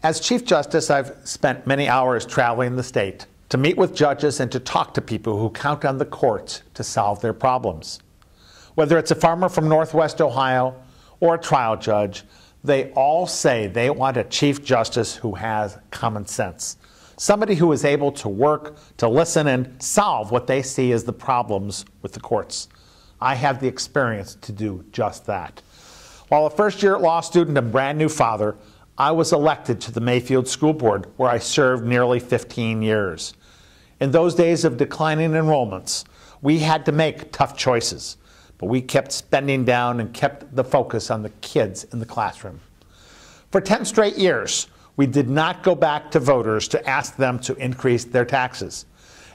As Chief Justice, I've spent many hours traveling the state to meet with judges and to talk to people who count on the courts to solve their problems. Whether it's a farmer from Northwest Ohio or a trial judge, they all say they want a Chief Justice who has common sense. Somebody who is able to work, to listen, and solve what they see as the problems with the courts. I have the experience to do just that. While a first-year law student and brand new father, I was elected to the Mayfield School Board, where I served nearly 15 years. In those days of declining enrollments, we had to make tough choices, but we kept spending down and kept the focus on the kids in the classroom. For 10 straight years, we did not go back to voters to ask them to increase their taxes.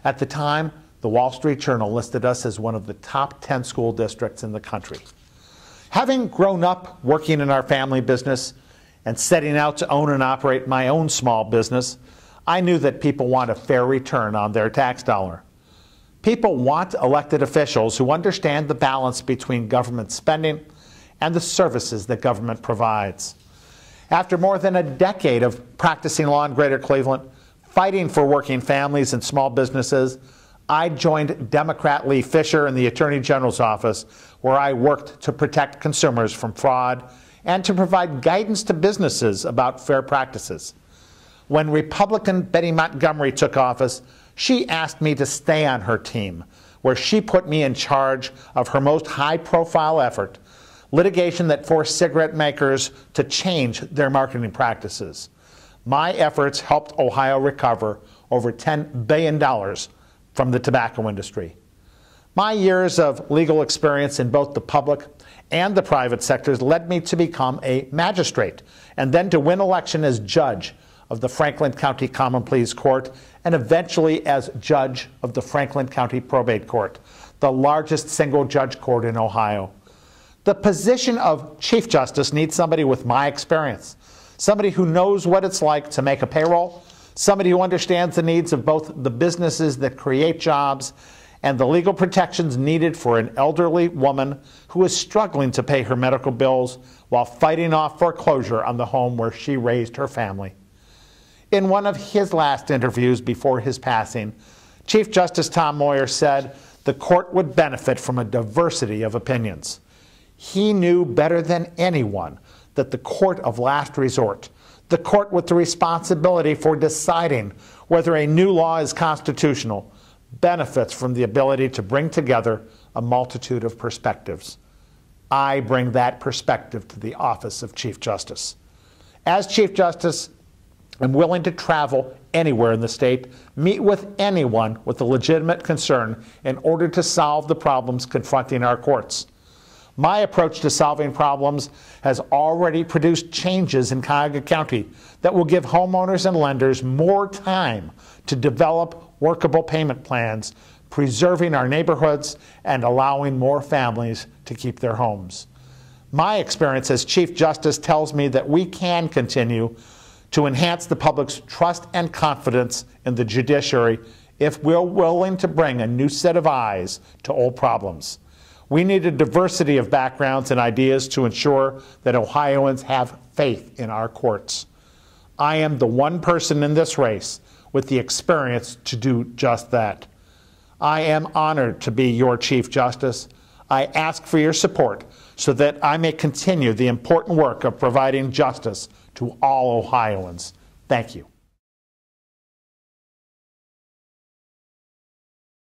At the time, the Wall Street Journal listed us as one of the top 10 school districts in the country. Having grown up working in our family business and setting out to own and operate my own small business, I knew that people want a fair return on their tax dollar. People want elected officials who understand the balance between government spending and the services that government provides. After more than a decade of practicing law in Greater Cleveland, fighting for working families and small businesses, I joined Democrat Lee Fisher in the Attorney General's office, where I worked to protect consumers from fraud and to provide guidance to businesses about fair practices. When Republican Betty Montgomery took office, she asked me to stay on her team, where she put me in charge of her most high-profile effort, litigation that forced cigarette makers to change their marketing practices. My efforts helped Ohio recover over $10 billion from the tobacco industry. My years of legal experience in both the public and the private sectors led me to become a magistrate and then to win election as judge of the Franklin County Common Pleas Court and eventually as judge of the Franklin County Probate Court, the largest single judge court in Ohio. The position of Chief Justice needs somebody with my experience, somebody who knows what it's like to make a payroll, somebody who understands the needs of both the businesses that create jobs and the legal protections needed for an elderly woman who is struggling to pay her medical bills while fighting off foreclosure on the home where she raised her family. In one of his last interviews before his passing, Chief Justice Tom Moyer said the court would benefit from a diversity of opinions. He knew better than anyone that the court of last resort, the court with the responsibility for deciding whether a new law is constitutional, benefits from the ability to bring together a multitude of perspectives. I bring that perspective to the office of Chief Justice. As Chief Justice, I'm willing to travel anywhere in the state, meet with anyone with a legitimate concern in order to solve the problems confronting our courts. My approach to solving problems has already produced changes in Cuyahoga County that will give homeowners and lenders more time to develop workable payment plans, preserving our neighborhoods and allowing more families to keep their homes. My experience as Chief Justice tells me that we can continue to enhance the public's trust and confidence in the judiciary if we're willing to bring a new set of eyes to old problems. We need a diversity of backgrounds and ideas to ensure that Ohioans have faith in our courts. I am the one person in this race with the experience to do just that. I am honored to be your Chief Justice. I ask for your support so that I may continue the important work of providing justice to all Ohioans. Thank you.